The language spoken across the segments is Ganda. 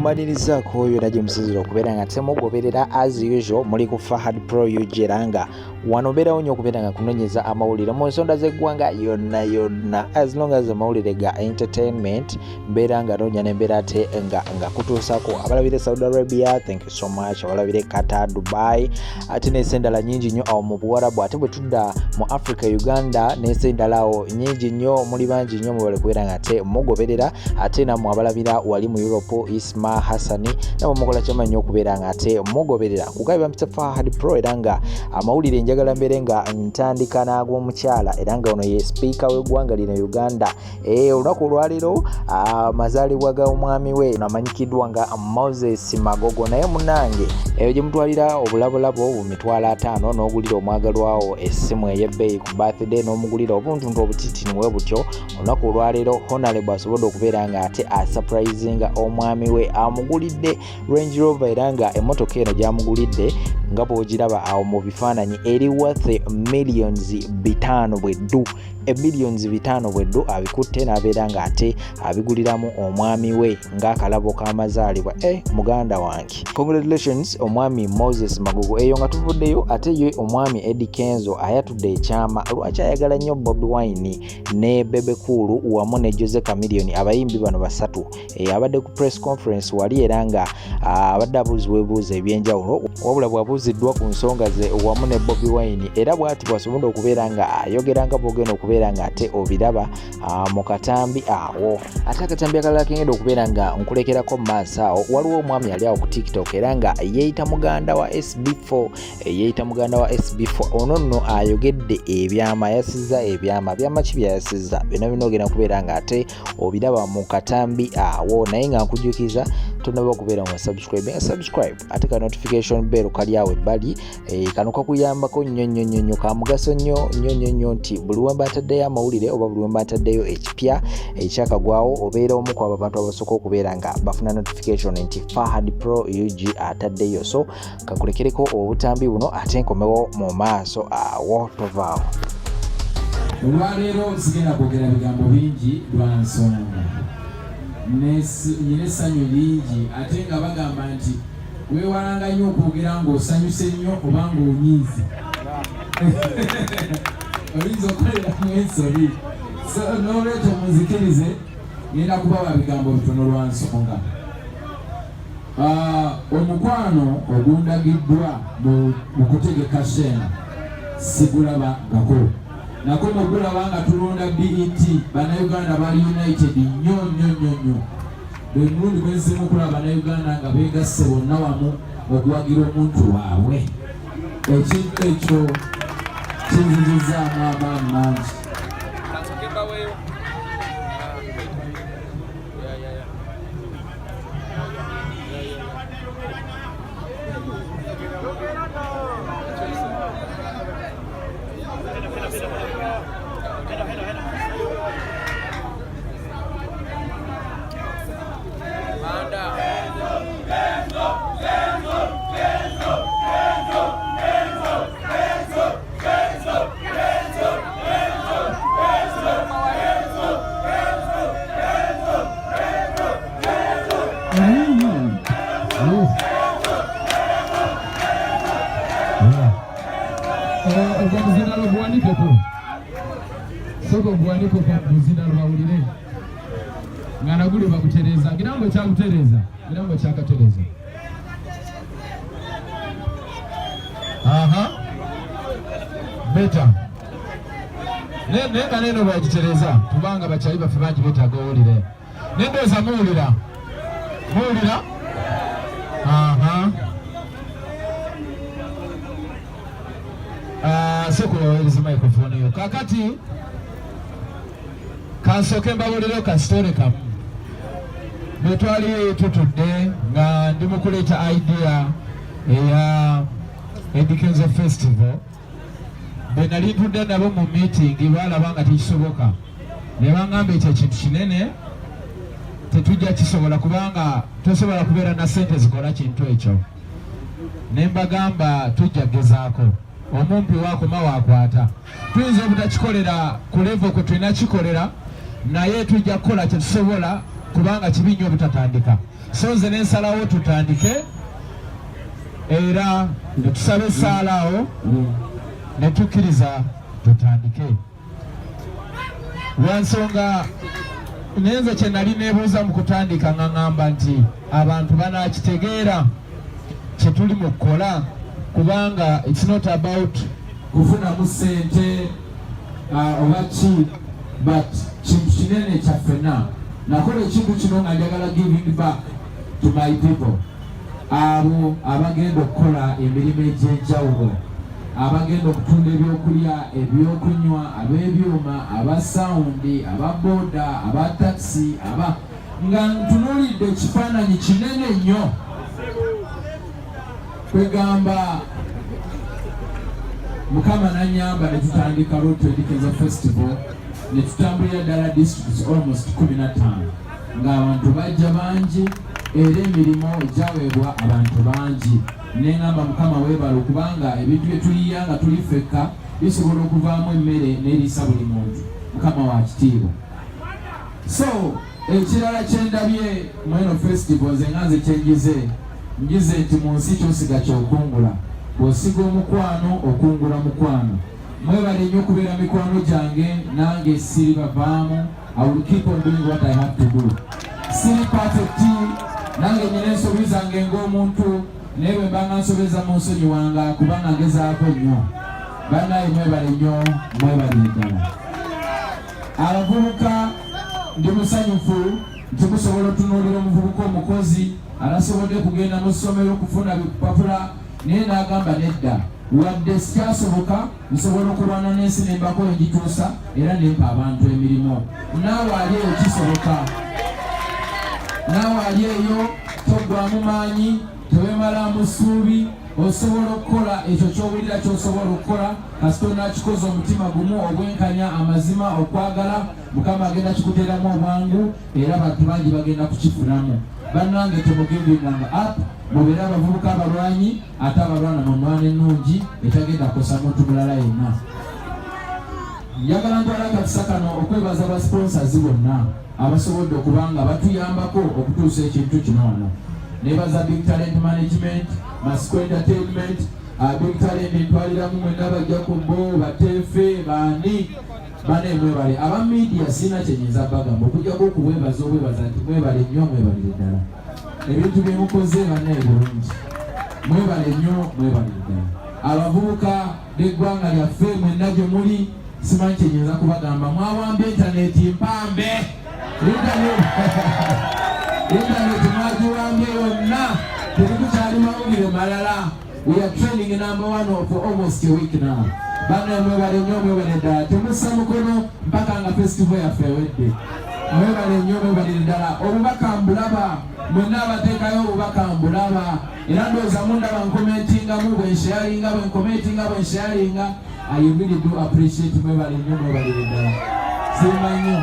Omwanirizaako byonna gye musizira okubeera nga temugoberera as usual muli ku Fahad Pro UG era nga wano obeerawo nnyo okubeera nga kunoonyeza amawulire mu nsonda z'eggwanga yonna as long as amawulire ga entertainment mbeera nga noonya n'embeera ate nga kutuusako abalabire Saudi Arabia, thank you so much, abalabire Qatar, Dubai ate n'ensi endala nnyingi nnyo awo mu Buwarabu, ate bwe tudda mu Africa, Uganda n'ensi endala awo nnyingi nnyo, muli bangi nnyo mubale kubeera nga ate mugoberera ate nammwe abalabira wali mu Europe, Isma Hassani namwe mukola kyama nnyo okubeera nga ate mugoberera kugabiba Mr. Fahad Pro era nga amawulire njagala mbere nga ntandika n'ag'omukyala era nga ono ye speaker w'eggwanga lino Uganda. Olunaku olwaleero amazaalibwa ga omwami we amanyikiddwa nga Moses Magogo, naye munange eyo gye mutwalira obulabulabo bu mitwalo 5 n'ogulira omwagalwawo essimu ey'ebbeeyi ku birthday n'omugulira obuntuntu obutitiniwe butyo. Olunaku olwaleero Honorable asobodde okubeera nga ate surprisinga omwami we amugulidde Range Rover era nga emmotoka eno gy'amugulidde nga bw'ogiraba awo mu bifaananyi eri worth millions 5 bweddu. Millions 5 bweddu abikutte n'abeera nga ate abiguliramu omwami we ng'akalabo k'amazaalibwa. Muganda wange, congratulations omwami Moses Magogo. Eyo nga tuvuddeyo ate ye omwami Eddy Kenzo ayatudde ekyama lwaki ayagala nnyo Bobi Wine ne Bebe Cool wamu ne Jose Chameleone, abayimbi bano basatu. Abadde ku press conference wali era nga abadde abuuzibwa ebibuuzo ebyenjawulo, wabula bw'abuuziddwa ku nsonga ze wamu ne Bobi Wine era bw'ati bw'asobodde okubeera nga ayogera nga bw'ogenda okubeera nga ate obiraba mu katambi awo. Ate akatambi akalala kengenda okubeera nga nkulekerako mu maaso awo, waliwo omwami yali awo ku TikTok era nga yeeyita muganda wa Sb4, ono nno ayogedde ebyama, yasizza ebyama ki byayasizza byonna bino ogenda kubeera nga ate obiraba mu katambi awo, naye nga nkujjukiza tonaba okubeera mu subscribe ate ka notification bell kali awo ebbali. Kano kakuyambako nnyo ka mugaso nnyo nti buli wemba ataddeyo amawulire oba buli wemba ataddeyo ekipya ekyakagwawo obeera omu ku abo abantu abasooka okubeera nga bafuna notification nti Fahad Pro UG ataddeyo. So kakulekereko obutambi buno ate nkomewo mu maaso awo, tovaawo. Olwaleero sigenda kwogera bigambo bingi lwa nsonga nyina essanyu lingi ate nga bagamba nti weewalanga nnyo okwogera ng'osanyuse nnyo oba ng'onyiize oyinza okukoleramu ensobi. So n'olwekyo munzikirize ngenda kubawa bigambo bitono lwa nsonga. Omukwano ogundagiddwa mu kutegeka shena sigulaba gako nako mugulaba nga tulonda BET Bannayuganda bali united nnyo. Bwe mulundi gwenzimu okulaba Bannayuganda nga beegasse bonna wamu okuwagira omuntu waabwe. Ekintu ekyo kinzizizaamu amaanyi mangi. Soko bwaniko kwa buzina lwawulire ngana guli bakutereza kirambo kyakutereza kirambo kyakatereza. Beta nenga neno bakitereza kubanga bakyali bafe bangi betaaga owulire nendoza muwulira soko waweleza microphone yo kakati kansoke mbawulire ka story kamu. Bwe twali tutudde nga ndi mu kuleeta idea eya Eddy Kenzo Festival, bwe nali ntudde nabo mu meeting baalaba nga tekisoboka ne bangamba ekyo ekintu kinene tetujja kisobola kubanga tosobola kubeera na ssente zikola kintu ekyo. Ne mbagamba tujja gezaako omumpi waakoma waakwata, tuyinza obutakikolera ku level kwe tulina kikolera naye tujja kukola kye tusobola kubanga kibi nnyo obutatandika. so nze nensalawo tutandike era netusaba essaala awo netukkiriza tutandike lwansonga nenze kye nali neebuuza mu kutandika nga ŋŋamba nti abantu banakitegeera kye tuli mu kukola kubanga it's not about kufunamu ssente oba ki but kintu kinene kyaffena nakola ekintu kino nga njagala giving back to my people abo abagenda okukola emirimu egy'enjawulo abagenda okutunda ebyokulya ebyokunywa ab'ebyuma aba sawundi aba boda aba taxi nga ntunuulidde ekifaananyi kinene nnyo kwegamba Mukama nanyamba ne tutandika Lwaki Yayiise Festival ne tutambulira ddala districts almost 15 ng'abantu bajja bangi era emirimu egyaweebwa abantu bangi neŋŋamba Mukama weebala okubanga ebintu bye tuliya nga tuli ffekka bisobola okuvaamu emmere n'eriisa buli muntu. Mukama wa kitiibwa. So ekirala kyendabye mu eno festival ze nga nze kyenjize njize nti mu nsi kyosiga kyokungula bw'osiga omukwano okungula mukwano. Mwebale nnyo okubeera mikwano gyange nange siri bavaamu. I will keep on doing what I have to do. Siri perfect nange nyina ensobi zange ng'omuntu naye bwe mbanga nsobeza mu nsonyi wange kubanga ngezaako nnyo. Bannaye mwebale nnyo mwebale ddala. Abavubuka ndi musanyufu nti musobola otunuulira omuvubuka omukozi alasobodde kugenda mu ssomero okufuna bipapula naye n'agamba nedda wadde sikyasoboka nsobola okulwana n'ensi nembako engituusa era nempa abantu emirimu. Naawe ali eyo kisoboka. Naawe ali eyo toggwamu maanyi tewemalamu ssuubi osobola okukola ekyo ky'owulira ky'osobola okukola kasita onaakikoze omutima gumu obwenkanya amazima okwagala Mukama agenda kikuteeramu obwangu era bantu bangi bagenda kukifunamu. Bannange temugendinganga up mubeere abavubuka abalwanyi ate abalwana mu nnwana ennungi etagenda kukosa muntu mulala yenna. Njagala ntwala akakisa kano okwebaza ba sponsors bonna abasobodde okubanga batuyambako okutuusa ekintu kino wano. Nebaza Big Talent Management, Masco Entertainment, Big Talent ntwaliramu mwenda bajja ku bo batefe baani bane mwebale aba media sina kyenyinza bagamba okujjako okubwebaza obwebaza nti mwebale nnyo mwebalire ddala ebintu byemukoze bannaye bulungi mwebale nnyo mwebalire ddala. Abavubuka b'eggwanga lyaffe mwenna gye muli simanyi kyenyinza kubagamba mwawamba intaneti mpambe intaneti mwagiwambye yonna terikukyali mawulire malala. We are training #1 for almost a week now. Bana mwebale nnyo mwebale ddala temussa mukono mpaka nga festival yaffe ewedde. Mwebale nnyo mwebalire ddala. Obubaka mbulaba mwenna abateekayo obubaka mbulaba era ndowooza mundaba nkomentingamu bwensharinga bwensharinga. I really do appreciate mwebale nnyo mwebalire ddala. Sima nnyo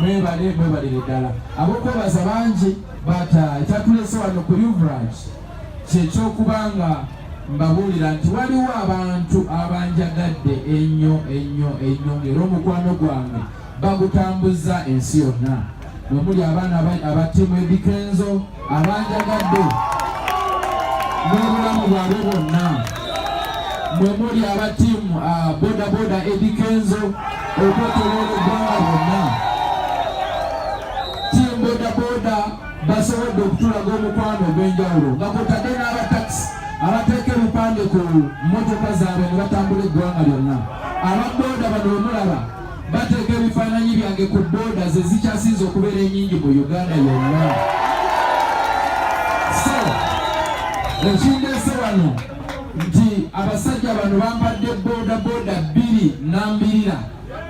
mwebalire ddala. Ab'okwebaza bangi bata ekyatulese wano ku Uvrage kyekyokubanga mbabuulira nti waliwo abantu abanjagadde ennyo ng'era omukwano gwange bagutambuza ensi yonna. Mwe muli abaana abatiimu Eddy Kenzo abanjagadde n'obulamu bwabwe bwonna. Mwe muli abatiimu boda Eddy Kenzo okwetooloola eggwanga bwonna. Tiimu boda basobodde okutulaga omukwano ogw'enjawulo nga kwotadde n'abatakisi abateeka ebipande ku mmotoka zaabwe ne batambula eggwanga lyonna. Ababooda bano bemulaba bateeka ebifaananyi byange ku booda ze zikyasinze okubeera ennyingi mu Uganda yonna. So ekindeese wano nti abasajja bano bampadde booda 2 nambirira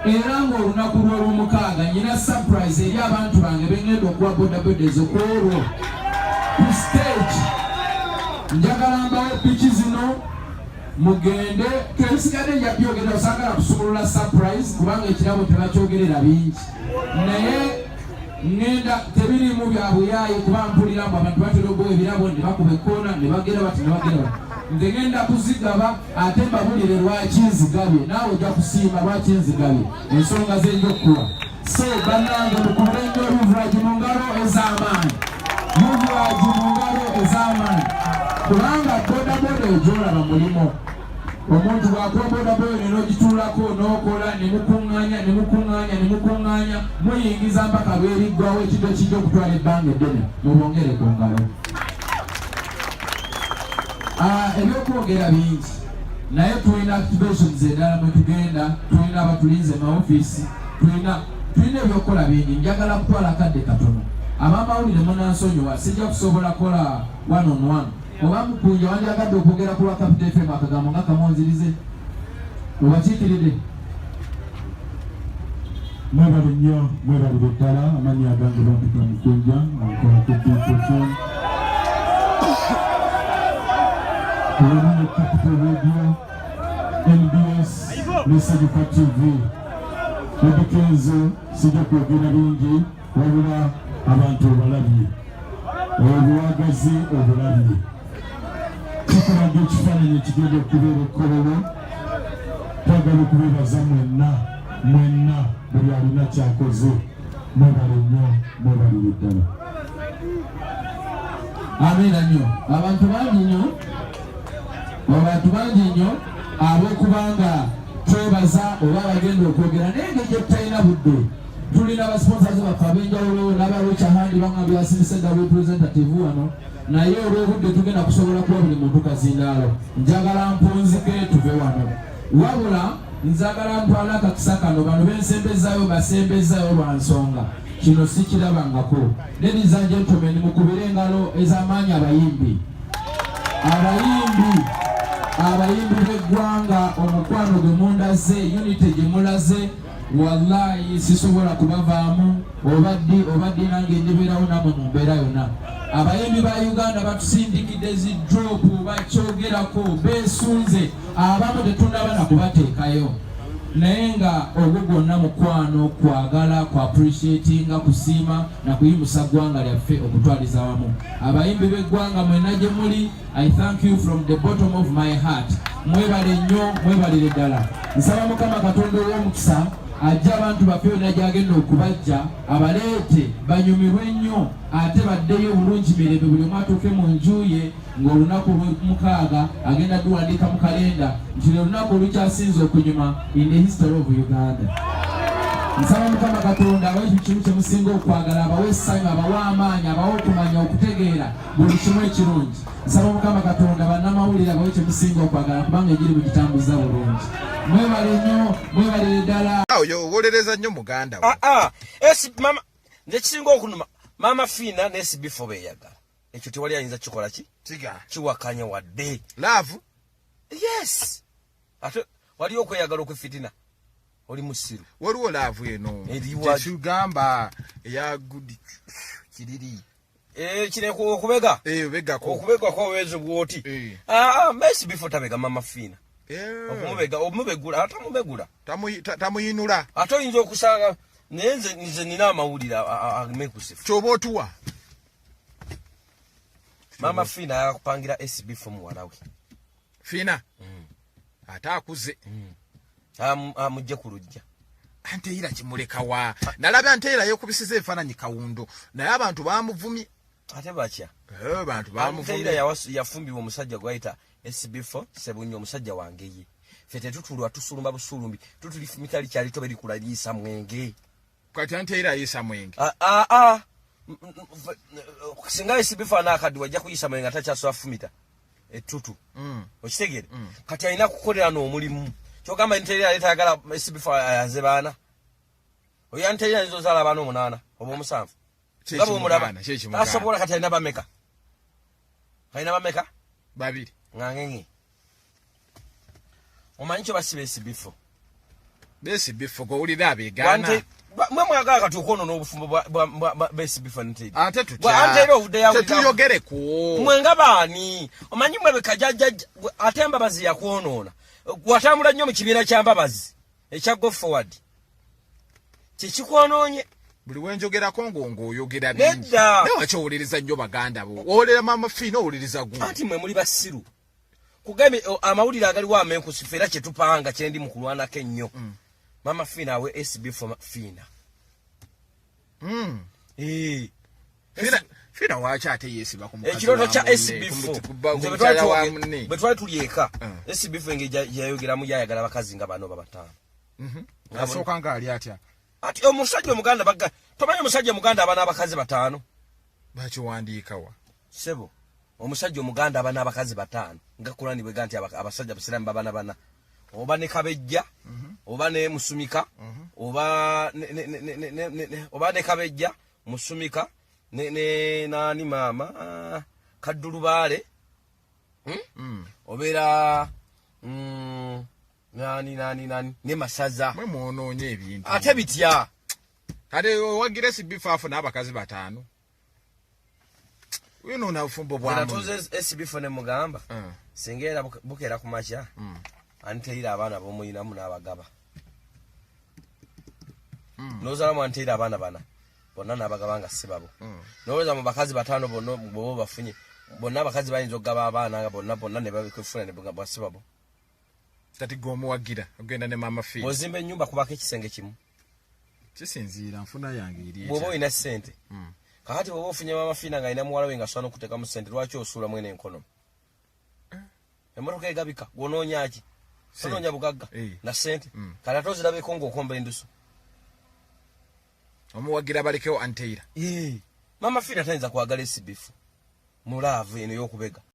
era ng'olunaku lw'olwomukaaga nyina surprise eri abantu bange bengenda okuwa booda ezo ku olwo ku stage. Njagala mbawo piki zino mugende kensigadde nja byogera osangala kusumulula surprise kubanga ekirabo tebakyogerera bingi naye ngenda tebirimu bya buyaayi kuba mpulira mbu abantu batera ogowa ebirabo ne bakuba ekkoona ne bagera bati ne bagera bati. Nze ngenda kuzigaba ate mbabulire lwaki nzigabye naawe ojja kusiima lwaki nzigabye ensonga z'enjokkuwa. So bannange mukubule nnyo Uvrage mu ngalo ez'amaanyi. Lwaki mu ngalo ez'amaanyi kubanga bodaboda egyolaba mulimo omuntu bw'akuwa bodaboda n'ogituulako n'okola ne mukuŋŋaanya muyingiza mpaka lweriggwawo ekintu ekijja okutwala ebbanga eddene mubongere ku ngalo. Ebyokwogera bingi naye tulina activations endala mwe tugenda, tulina abatulinze mu ofiisi, tulina ebyokukola bingi. Njagala kutwala akadde katono. Abamawulire munansonyiwa, sijja kusobola kola one on one. Oba mukunja wandyagadde okwogera ku lwa Capital FM akagambo nga kamonzirize obakiikiridde. Mwebale nnyo, mwebalire ddala. Amannya agange bampita Mukunja, nkola ku Digital Capital Radio, NBS, Sb4 TV. Eddy Kenzo sijja kwogera bingi wabula abantu obalabye, obuwagazi obulabye. Tukulaga ekifaananyi ekigenda okubeera ekkolero. Twagala okubeebaza mwenna buli alina kyakoze. Mwebale nnyo, mwebalire ddala. Amiina nnyo. Abantu bangi nnyo ab'okubanga twebaza oba abagenda okwogera naye engeri tutalina budde. Tulina abasponsazi baffe ab'enjawulo n'abalwekyahandi bangambye basimise nga representative wano, naye olw'obudde tugenda kusobola kuba buli muntu kazindaalo. Njagala mpunzike tuve wano, wabula nzagala ntwale akakisa kano bano bensembezaayo basembezaayo lwa nsonga. Kino sikirabangako. Ladies and gentlemen, mukubire engalo ez'amaanyi abayimbi b'eggwanga. Omukwano gwe mundaze, unity gye mulaze, wallahi sisobola kubavaamu. Obaddi nange ndibeerawo namwe mu mbeera yonna. Abayimbi ba Uganda batusindikidde zi drop, bakyogerako beesunze, abamu tetunaba na kubateekayo. Naye nga ogwo gwonna mukwano, kwagala, ku appreciatinga, kusiima na kuyimusa ggwanga lyaffe okutwaliza wamu. Abayimbi b'eggwanga mwenna gye muli, I thank you from the bottom of my heart. Mwebale nnyo, mwebalire ddala. Nsaba Mukama Katonda ow'omukisa ajja abantu baffe yonna gy'agenda okubajja, abaleete banyumirwe nnyo, ate baddeyo bulungi mirembe, buli omu atuuke mu nju ye ng'olunaku lw'omukaaga agenda duwandiika mu kalenda nti lwe lunaku olukyasinze okunyuma in the history of Uganda. Nsaba Mukama Katonda abawe kimu kye musinga okwagala, abawe essanyu, abawe amaanyi, abawe okumanya, okutegeera buli kimu ekirungi. Nsaba Mukama Katonda bannamawulire abawe kye musinga okwagala kubanga egiri mugitambuza bulungi. Mwebale nnyo, mwebalire ddala. Oyo owolereza nnyo Muganda. Mama nze kisinga okunuma Mama Fina ne Sb4 beeyagala. Ekyo tewali ayinza kikola ki? Kiwakanya wadde. Love? Yes. Ate wali okweyagala okwefitina. Oli musiru. Waliwo love eno. Tekigamba eya good kiriri. Kine okubega? Obegako. Okubega kwa wezo bwoti. Sb4 tabega Mama Fina. Omubegula, ata mubegula. Tamuyinula. Ate oyinza okusanga nze nina amawulire amekusifu. Kyoba otuwa. Mama Fina yakupangira Sb4 muwala we. Fina? Ate akuze. Amujje ku lujja. Anteera kimulekawa. Nalabye Anteera yekubisiza ebifaananyi kawundo. Naye abantu bamuvumye. Ate bakya? Abantu bamuvumye. Anteera yafumbibwa omusajja gwayita Sb4 Sebunyo omusajja wange ye. Fete tutulwa tusulumba busulumbi. Tutulifumita likyali tobe likulaliisa mwenge. Kati Anteera ayisa mwenge. Singa Sb4 nakadi wajja kuyisa mwenge atachaswa fumita. Etutu. Okitegere. Kati alina kukolera n'omulimu. Kyogamba Anteera alitagala Sb4 ayaze baana. Oyo Anteera nizo zala baana 8 oba 7. Ngabo mulaba. Asobola kati alina bameka. Alina bameka? 2. Ngangenge. Omanyi kyo basibe Sb4. Sb4 go ulira abegana. Mwe mwagala kati okono n'obufumbo bwa Sb4 ntedi. Ate tutya. Anteera ovudde yawe. Tetuyogere ku. Mwe ngabaani. Omanyi mwe bekajajja ate mbabazi yakwonoona. Gwatambula nnyo mu kibiina kya mbabazi. Ekya go forward. Kikikwonoonye. Buli wenjogerako ng'oyogera bingi. Nawe wakyowuliriza nnyo baganda bo. Owulira Mama Fina owuliriza gu. Anti mwe muli basiru. Kugambe amawulire agaliwo amenkusifu era kyetupanga kyendi mu kulwanako ennyo. Mama Fina awe Sb4 Fina. fina waachi ate yeesiba ku mukazi ekiroto kya SB4 bwe twali tuli eka SB4 nge yayogeramu yayagala abakazi nga bano babataano asooka nga ali atya ati omusajja omuganda bagga tomanyi omusajja omuganda abana abakazi bataano bakiwandiika wa sebo omusajja omuganda abana abakazi bataano nga Kurani bwe ganti abasajja basiramu babana bana oba ne kabejja oba ne musumika oba ne kabejja musumika ne nani mama kadulubale obera nani ne masaza mwe muonoonye ebintu ate bitya kale wagira SB4 n'abakazi bataano uyu nona ufumbo bwamu tuze SB4 ne mugamba singera bukera ku macha anteira abana bomuyinamu n'abagaba nozala mu anteira abana bana bonna n'abagaba nga sibabo noweza mu bakazi bataano bo bafunye bonna abakazi bayinza okugaba abaana bonna ne babikufuna ne bugaba sibabo tati gomu wagira ogenda ne mama fi bozimba ennyumba kubaka ekisenge kimu kisinziira nfuna yange iri bwoba ina sente kakati bwoba ofunye mama fina nga ina muwala we nga swana okuteka mu sente lwaki osuula mwene enkono emmotoka egabika gwonoonya ki sonoonya bugagga na sente kati ate ozirabeko ng'okomba endusu omuwagira balekeo anteira mama fina tayinza kwagala SB4 mulaavu eno y'okubega